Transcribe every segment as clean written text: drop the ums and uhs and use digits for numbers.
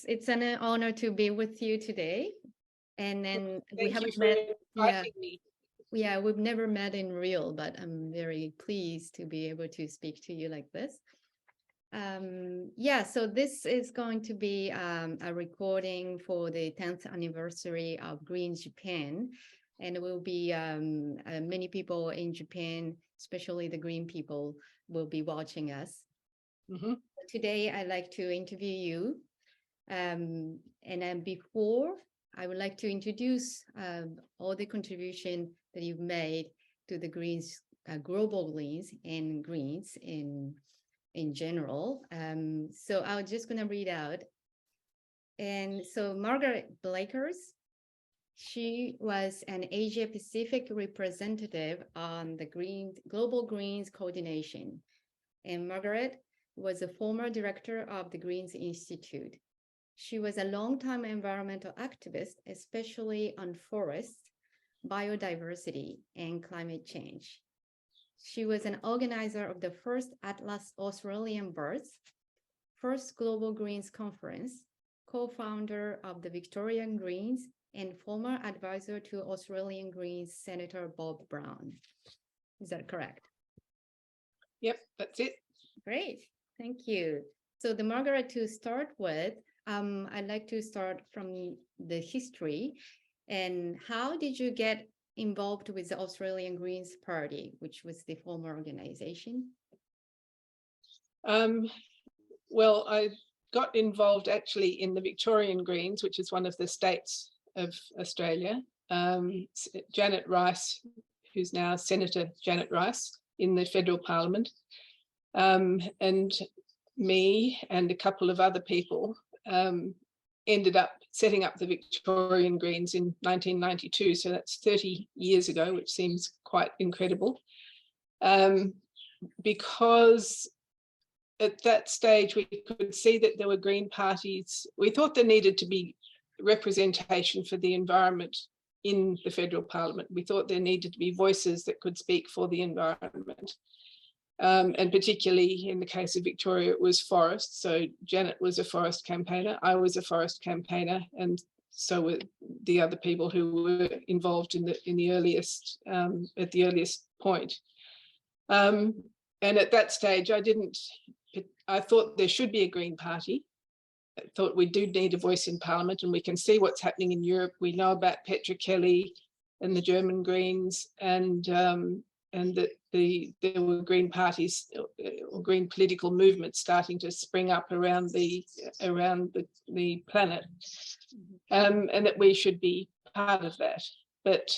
It's an honor to be with you today. And then we haven't met. Me. Yeah, we've never met in real, but I'm very pleased to be able to speak to you like this. Yeah, so this is going to be a recording for the 10th anniversary of Green Japan. And it will be many people in Japan, especially the Green people, will be watching us. Mm-hmm. Today, I'd like to interview you. And then before, I would like to introduce all the contribution that you've made to the Greens, global Greens and Greens in general. So I'm just going to read out. And so Margaret Blakers, she was an Asia Pacific representative on the Global Greens Coordination. And Margaret was a former director of the Greens Institute. She was a longtime environmental activist, especially on forests, biodiversity, and climate change. She was an organizer of the first Atlas Australian Birds, first Global Greens Conference, co-founder of the Victorian Greens, and former advisor to Australian Greens Senator Bob Brown. Is that correct? Yep, that's it. Great, thank you. So the Margaret, to start with, I'd like to start from the history. And how did you get involved with the Australian Greens Party, which was the former organization? Well, I got involved actually in the Victorian Greens, which is one of the states of Australia. Janet Rice, who's now Senator Janet Rice in the federal parliament, and me and a couple of other people ended up setting up the Victorian Greens in 1992. So that's 30 years ago, which seems quite incredible. Because at that stage, we could see that there were Green parties. We thought there needed to be representation for the environment in the federal parliament. We thought there needed to be voices that could speak for the environment. And particularly in the case of Victoria, it was forests. So Janet was a forest campaigner, I was a forest campaigner, and so were the other people who were involved in the earliest at the earliest point. And at that stage, I thought there should be a Green Party. I thought we do need a voice in Parliament, and we can see what's happening in Europe. We know about Petra Kelly and the German Greens, and that there were Green parties or Green political movements starting to spring up around the planet, and that we should be part of that. But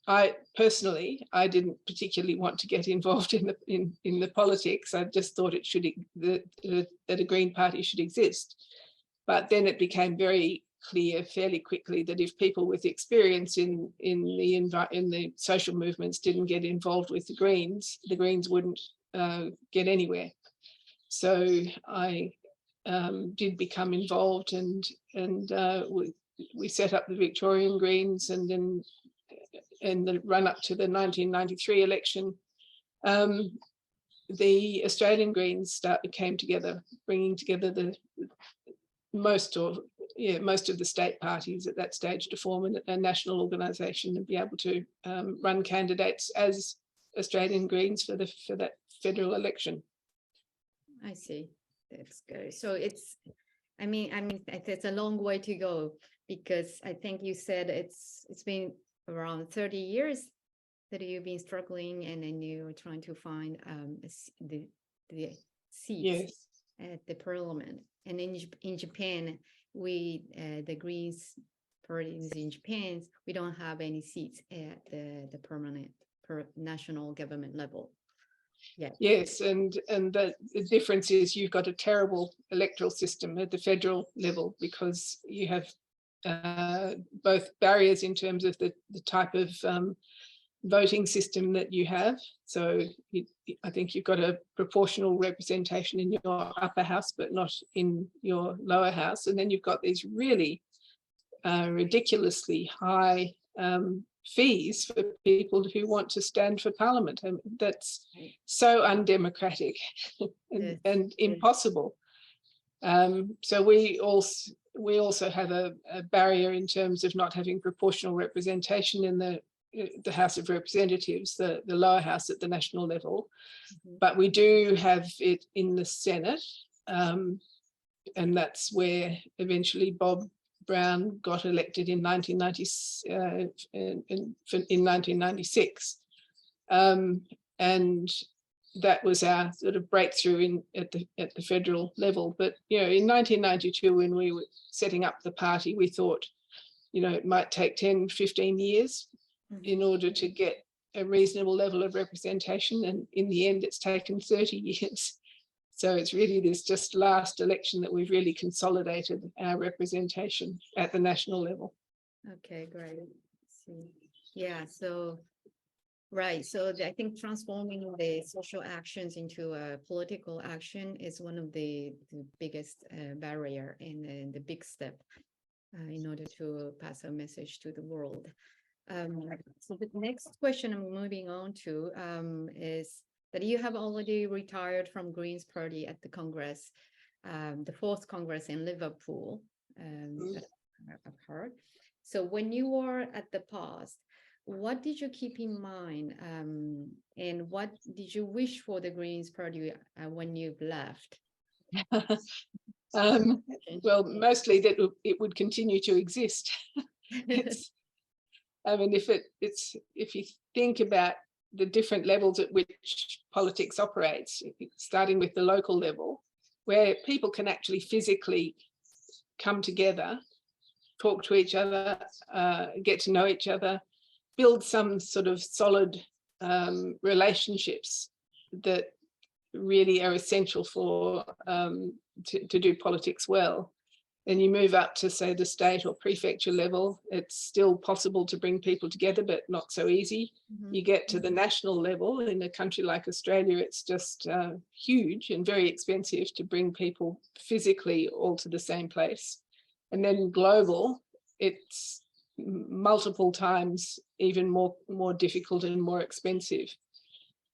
I personally didn't particularly want to get involved in the politics. I just thought that a Green Party should exist. But then it became very clear fairly quickly that if people with experience in the social movements didn't get involved with the Greens wouldn't get anywhere. So I did become involved, and we set up the Victorian Greens, and then in the run up to the 1993 election, the Australian Greens came together, bringing together most of the state parties at that stage to form a national organisation and be able to run candidates as Australian Greens for that federal election. I see. That's good. So it's a long way to go, because I think you said it's been around 30 years that you've been struggling, and then you're trying to find the seats at the parliament. And in Japan, the Greens parties in Japan, we don't have any seats at the permanent national government level. Yeah. Yes, and the difference is you've got a terrible electoral system at the federal level, because you have both barriers in terms of the type of voting system that you have. So I think you've got a proportional representation in your upper house, but not in your lower house. And then you've got these really ridiculously high fees for people who want to stand for Parliament. And that's so undemocratic and impossible. So we also have a barrier in terms of not having proportional representation in the House of Representatives, the lower house at the national level, but we do have it in the Senate, and that's where eventually Bob Brown got elected in 1996, and that was our sort of breakthrough at the federal level. But in 1992, when we were setting up the party, we thought it might take 10-15 years in order to get a reasonable level of representation, and in the end it's taken 30 years. So it's really this just last election that we've really consolidated our representation at the national level. Okay, great. Yeah, so right. So I think transforming the social actions into a political action is one of the biggest barrier and the big step in order to pass a message to the world. So the next question I'm moving on to is that you have already retired from Greens Party at the Congress, the 4th Congress in Liverpool, that I've heard. So when you were at the past, what did you keep in mind, and what did you wish for the Greens Party when you've left? Well, mostly that it would continue to exist. I mean, if you think about the different levels at which politics operates, starting with the local level, where people can actually physically come together, talk to each other, get to know each other, build some sort of solid relationships that really are essential for to do politics well. Then you move up to, say, the state or prefecture level. It's still possible to bring people together, but not so easy. You get to the national level. In a country like Australia, it's just huge and very expensive to bring people physically all to the same place. And then global, it's multiple times even more difficult and more expensive.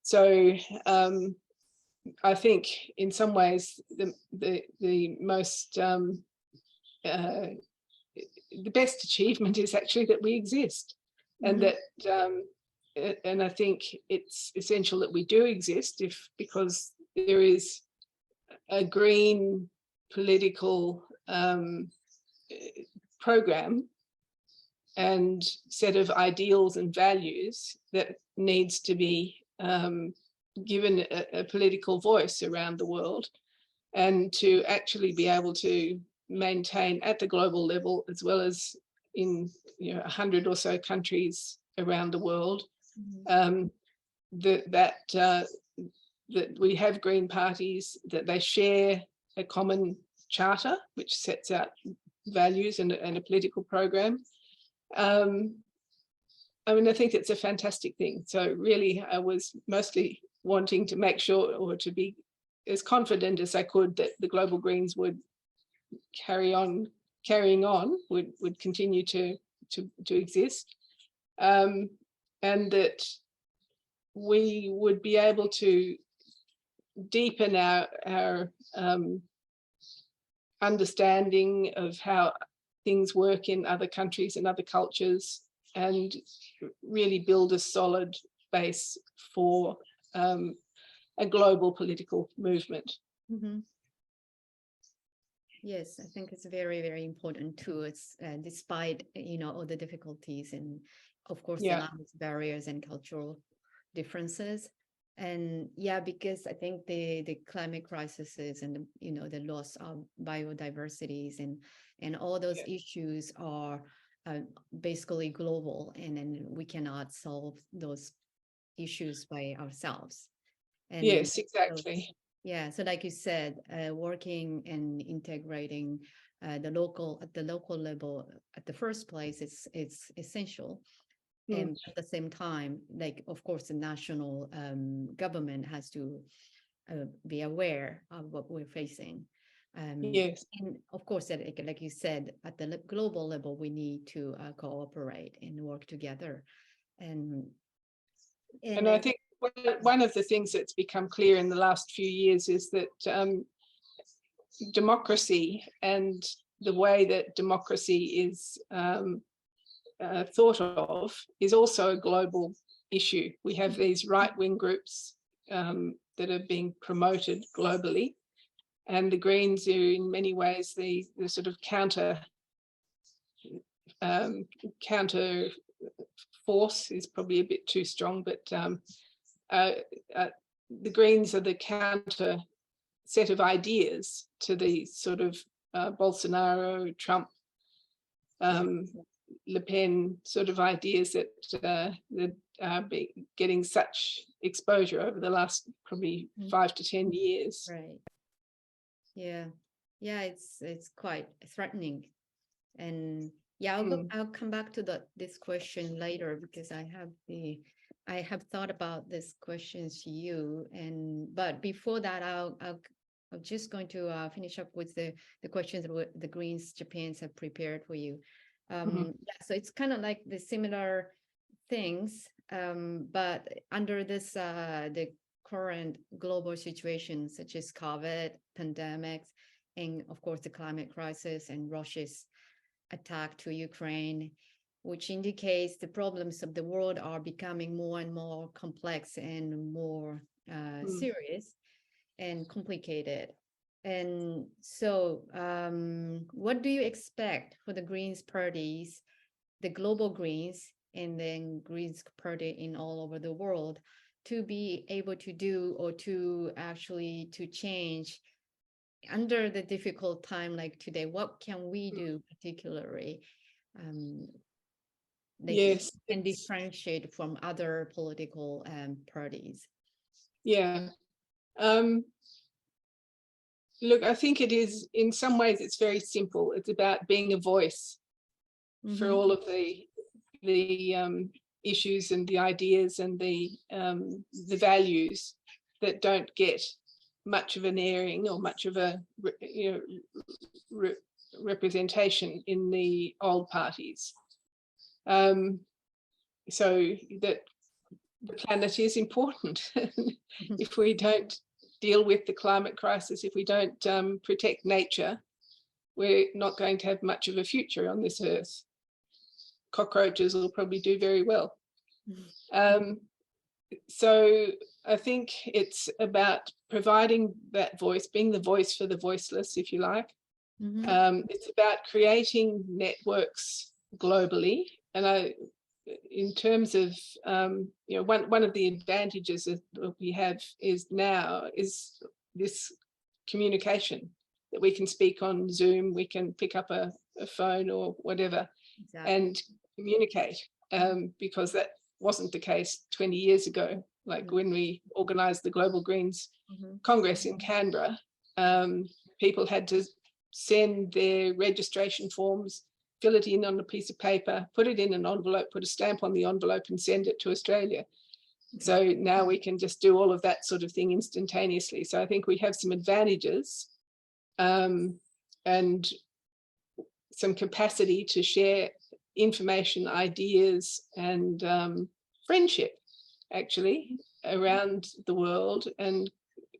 So I think in some ways the most the best achievement is actually that we exist, and that and I think it's essential that we do exist because there is a green political program and set of ideals and values that needs to be given a political voice around the world, and to actually be able to maintain at the global level, as well as in 100 or so countries around the world, that we have green parties, that they share a common charter which sets out values and a political program. I mean, I think it's a fantastic thing. So really, I was mostly wanting to make sure, or to be as confident as I could, that the Global Greens would carrying on, would continue to exist, and that we would be able to deepen our understanding of how things work in other countries and other cultures, and really build a solid base for a global political movement. Yes, I think it's very, very important too. It's despite all the difficulties and of course the language barriers and cultural differences, and because I think the climate crises and the loss of biodiversities and all those issues are basically global, and then we cannot solve those issues by ourselves. And yes, exactly. So like you said, working and integrating at the local level at the first place, it's essential. And at the same time, like of course the national government has to be aware of what we're facing. Yes, and of course, like you said, at the global level, we need to cooperate and work together. And I think one of the things that's become clear in the last few years is that democracy and the way that democracy is thought of is also a global issue. We have these right-wing groups that are being promoted globally, and the Greens are in many ways the sort of counter force is probably a bit too strong, but the Greens are the counter set of ideas to the sort of Bolsonaro, Trump, Le Pen sort of ideas that are getting such exposure over the last probably 5 to 10 years. Right. Yeah. Yeah, it's quite threatening. And yeah, I'll come back to this question later, because I have thought about this questions to you. But before that, I'm just going to finish up with the questions that the Greens Japan's have prepared for you. Yeah, so it's kind of like the similar things, but under this the current global situation, such as COVID, pandemics, and of course the climate crisis and Russia's attack to Ukraine, which indicates the problems of the world are becoming more and more complex and more serious and complicated. And so what do you expect for the Greens parties, the global Greens, and then Greens party in all over the world, to be able to do or to actually to change under the difficult time like today? What can we do particularly that can differentiate from other political parties? Yeah. Look, I think it is, in some ways, it's very simple. It's about being a voice for all of the issues and the ideas and the values that don't get much of an airing or much of a representation in the old parties. So that the planet is important. If we don't deal with the climate crisis, if we don't protect nature, we're not going to have much of a future on this earth. Cockroaches will probably do very well. So I think it's about providing that voice, being the voice for the voiceless, if you like. It's about creating networks globally. And in terms of, one of the advantages that we have is this communication, that we can speak on Zoom, we can pick up a phone or whatever and communicate, because that wasn't the case 20 years ago. Like when we organised the Global Greens Congress in Canberra, people had to send their registration forms, fill it in on a piece of paper, put it in an envelope, put a stamp on the envelope and send it to Australia. So now we can just do all of that sort of thing instantaneously. So I think we have some advantages and some capacity to share information, ideas, and friendship, actually, around the world, and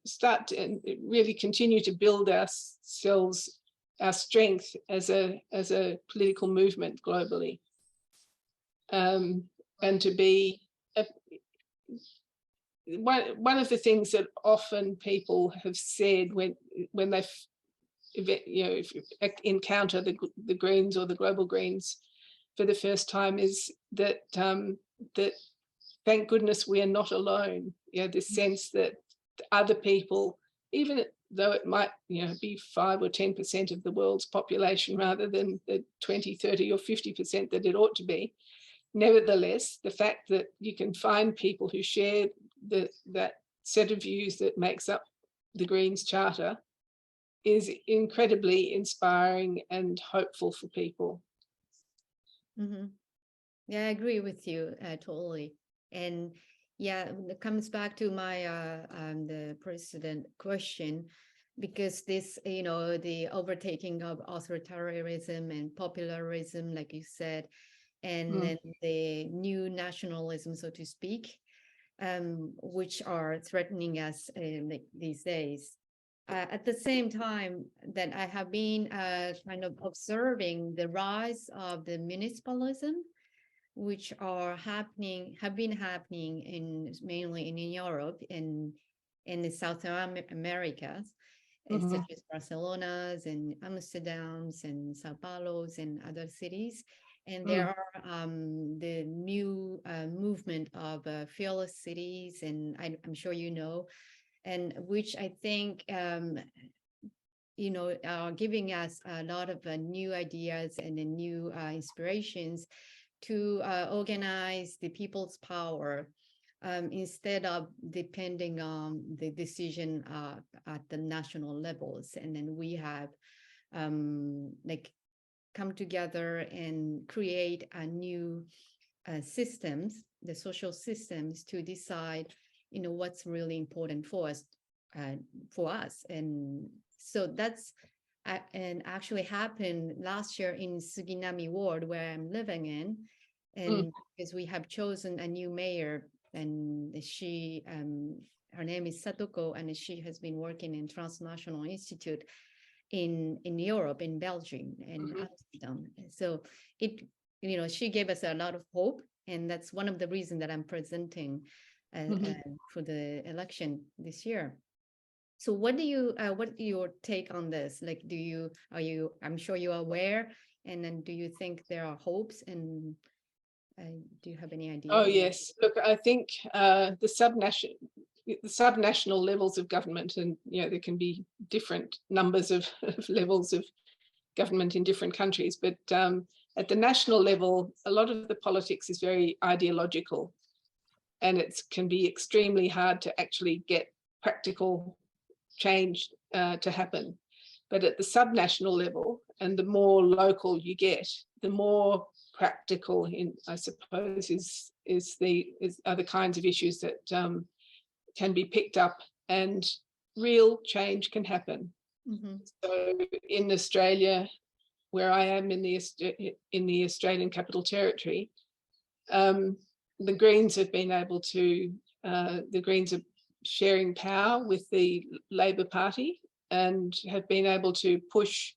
start to really continue to build ourselves, our strength as a political movement globally, and to be one of the things that often people have said when they've encounter the Greens or the Global Greens for the first time is that that thank goodness we are not alone. This sense that other people, even though it might be 5 or 10% of the world's population rather than the 20, 30 or 50% that it ought to be, nevertheless, the fact that you can find people who share that set of views that makes up the Greens Charter is incredibly inspiring and hopeful for people. Yeah, I agree with you totally. And yeah, it comes back to my the precedent question, because this, the overtaking of authoritarianism and popularism, like you said, and then the new nationalism, so to speak, which are threatening us these days. at the same time that I have been kind of observing the rise of the municipalism, which have been happening mainly in Europe and in the South America, such as Barcelona's and Amsterdam's and Sao Paulo's and other cities. And there are the new movement of fearless cities, and I'm sure you know, and which I think are giving us a lot of new ideas and new inspirations to organize the people's power instead of depending on the decision at the national levels. And then we have come together and create a new systems, the social systems, to decide, what's really important for us. And so that's and actually happened last year in Suginami ward where I'm living in, and because we have chosen a new mayor, and she her name is Satoko, and she has been working in Transnational Institute in Europe, in Belgium and Amsterdam. So she gave us a lot of hope, and that's one of the reasons that I'm presenting for the election this year. So what your take on this? Like, I'm sure you're aware, and then do you think there are hopes, and do you have any idea? Oh yes, look, I think the subnational levels of government, and there can be different numbers of levels of government in different countries, but at the national level, a lot of the politics is very ideological, and it can be extremely hard to actually get practical change to happen. But at the subnational level, and the more local you get, the more practical, I suppose, are the kinds of issues that can be picked up, and real change can happen. So in Australia, where I am in the Australian Capital Territory, the Greens have been able to, the Greens are sharing power with the Labor Party and have been able to push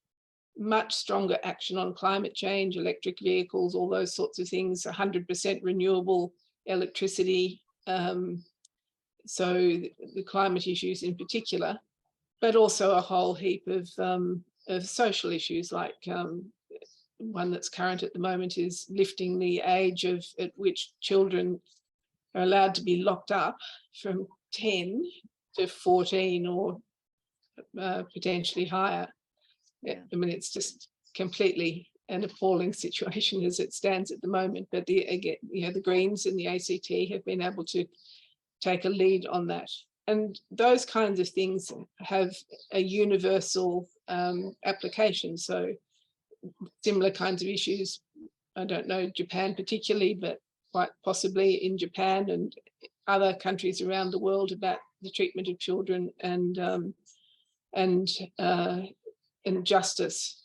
much stronger action on climate change, electric vehicles, all those sorts of things, 100% renewable electricity. So the climate issues in particular, but also a whole heap of social issues, like one that's current at the moment is lifting the age at which children are allowed to be locked up from 10 to 14 or potentially higher. Yeah. I mean, it's just completely an appalling situation as it stands at the moment. But the Greens and the ACT have been able to take a lead on that. And those kinds of things have a universal application. So similar kinds of issues, I don't know Japan particularly, but quite possibly in Japan and other countries around the world, about the treatment of children and justice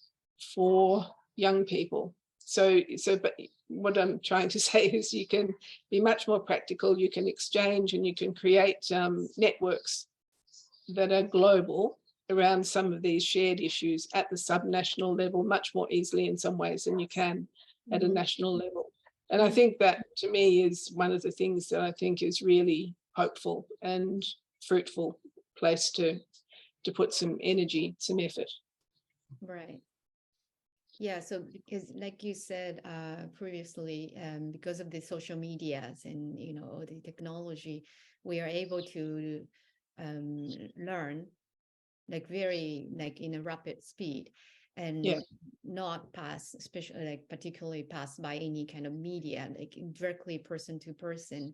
for young people. But what I'm trying to say is you can be much more practical, you can exchange, and you can create networks that are global around some of these shared issues at the subnational level much more easily in some ways than you can at a national level. And I think that, to me, is one of the things that I think is really hopeful and fruitful place to put some energy, some effort. Right. Yeah, so because like you said previously, because of the social medias and the technology, we are able to learn very in a rapid speed, and not pass, especially particularly passed by any kind of media, directly person to person.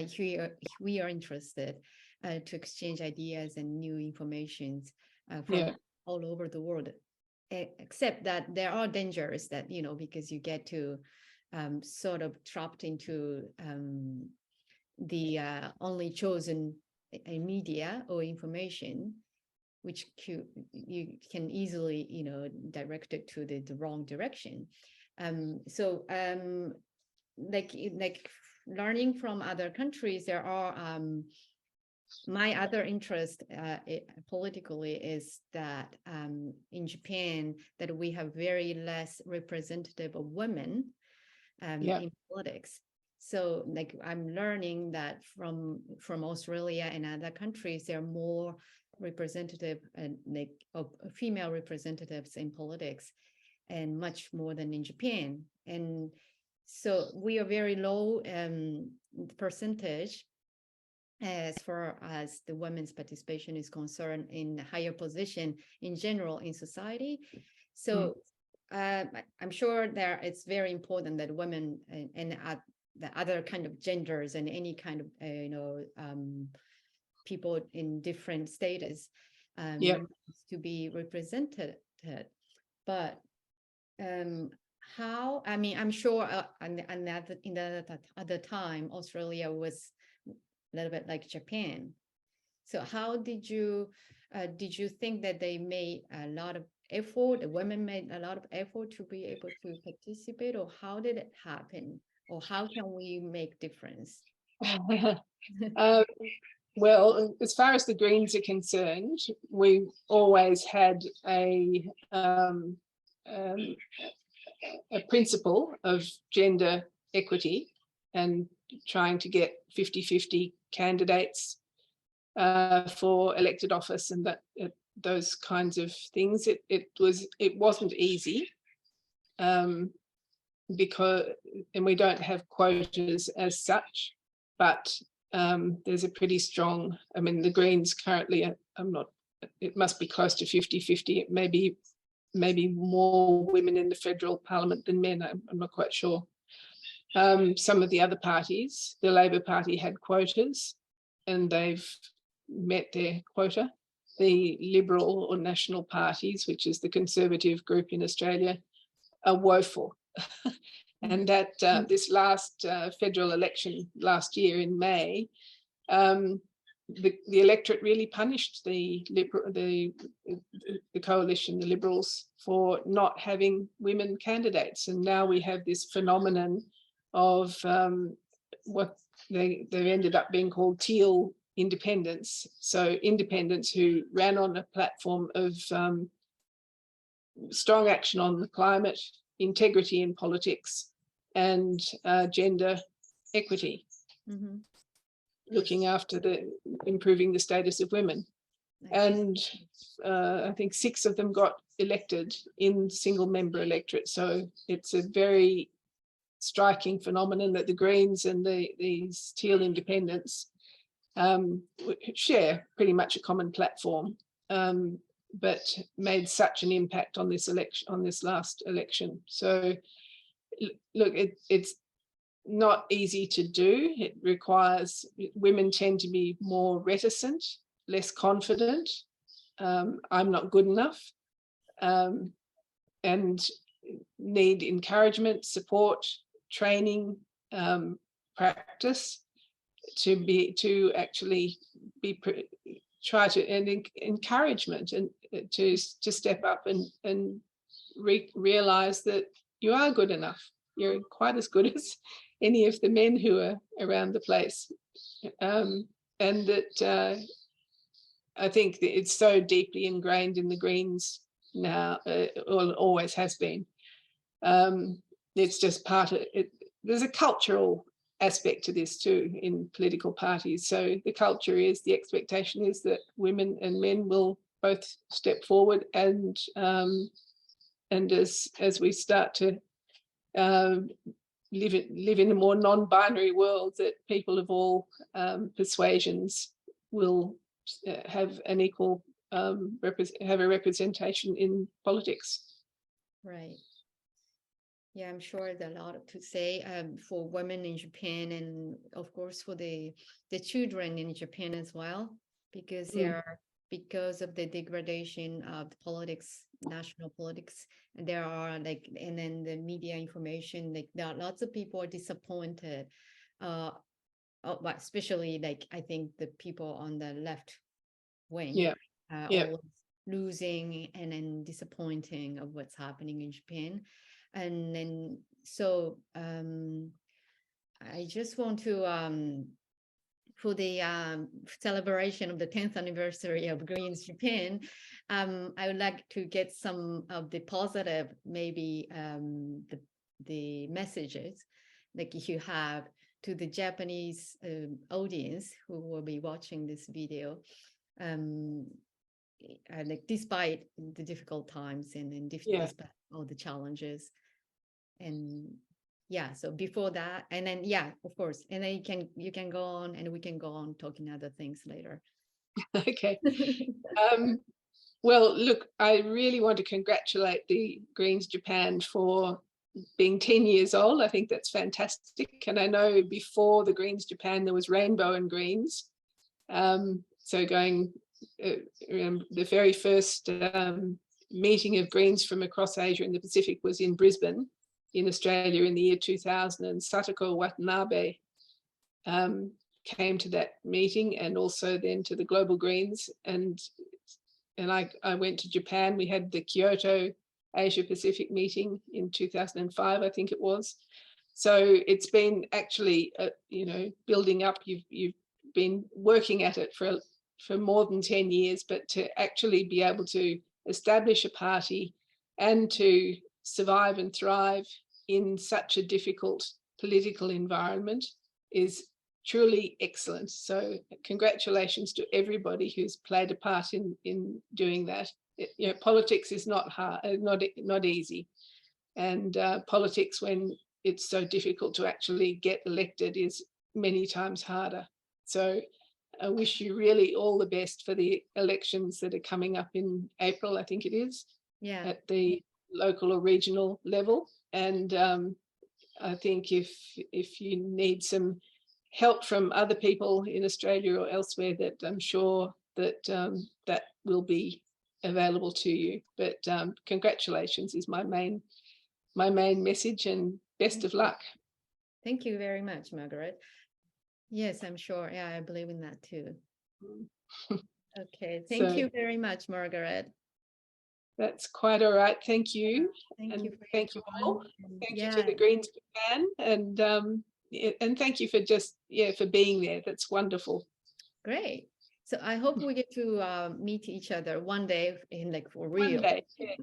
We are interested to exchange ideas and new informations from all over the world. Except that there are dangers that, because you get to sort of trapped into the only chosen media or information, which you can easily, direct it to the wrong direction. So learning from other countries, there are my other interest politically is that in Japan that we have very less representative of women in politics. So like I'm learning that from Australia and other countries, there are more representative and like of female representatives in politics, and much more than in Japan. And so we are very low percentage as far as the women's participation is concerned in higher position in general in society. So I'm sure that it's very important that women and the other kind of genders and any kind of people in different status to be represented. But how, I mean, I'm sure at the time Australia was a little bit like Japan. So how did you think that they made a lot of effort, the women made a lot of effort to be able to participate, or how did it happen, or how can we make difference? Well, as far as the Greens are concerned, we've always had a principle of gender equity and trying to get 50-50 candidates for elected office and those kinds of things. It wasn't easy because, and we don't have quotas as such, but there's a pretty strong, I mean, the Greens currently, it must be close to 50-50, maybe more women in the federal parliament than men, I'm not quite sure. Some of the other parties, the Labor Party had quotas and they've met their quota. The Liberal or National parties, which is the Conservative group in Australia, are woeful. And that this last federal election last year in May, the electorate really punished the coalition, the Liberals, for not having women candidates. And now we have this phenomenon of what they've ended up being called teal independents. So independents who ran on a platform of strong action on the climate, integrity in politics, and gender equity, looking after improving the status of women. And I think 6 of them got elected in single member electorate. So it's a very striking phenomenon that the Greens and these teal independents share pretty much a common platform, but made such an impact on this election, on this last election. So look, it's not easy to do. It requires, women tend to be more reticent, less confident. I'm not good enough, and need encouragement, support, training, practice to actually try to, and encouragement and to step up and realize that you are good enough. You're quite as good as any of the men who are around the place, and that I think that it's so deeply ingrained in the Greens now, or always has been. It's just part of it. There's a cultural aspect to this too in political parties. So the culture is, the expectation is that women and men will both step forward, and as we start to live in a more non-binary world, that people of all persuasions will have an equal have a representation in politics. Right. Yeah, I'm sure there's a lot to say for women in Japan, and of course for the children in Japan as well, because because of the degradation of the politics, national politics, and there are like, and then the media information, like there are lots of people are disappointed, but especially like I think the people on the left wing, always losing and then disappointing of what's happening in Japan. And then so I just want to for the celebration of the 10th anniversary of Greens Japan, I would like to get some of the positive, maybe the messages like you have to the Japanese audience who will be watching this video, like despite the difficult times and despite all the challenges. And yeah, so before that, and then of course, and then you can go on, and we can go on talking other things later. Okay. Well, look, I really want to congratulate the Greens Japan for being 10 years old. I think that's fantastic. And I know before the Greens Japan, there was Rainbow and Greens. So going, the very first meeting of Greens from across Asia and the Pacific was in Brisbane, in Australia in the year 2000, and Satoko Watanabe came to that meeting, and also then to the Global Greens. And I went to Japan. We had the Kyoto Asia Pacific meeting in 2005, I think it was. So it's been actually, building up. You've been working at it for more than 10 years, but to actually be able to establish a party and to survive and thrive in such a difficult political environment is truly excellent. So congratulations to everybody who's played a part in doing that. Politics is not hard, not easy, and politics, when it's so difficult to actually get elected, is many times harder. So I wish you really all the best for the elections that are coming up in April, I think it is, at the local or regional level. And I think if you need some help from other people in Australia or elsewhere, that I'm sure that that will be available to you. But congratulations is my main message, and best of luck. Thank you very much, Margaret. Yes, I'm sure. Yeah, I believe in that too. Okay, thank you very much, Margaret. That's quite all right. Thank you. Thank you all. Thank you to the Greens Japan, and thank you for for being there. That's wonderful. Great. So I hope we get to meet each other one day, for real. One day, yes.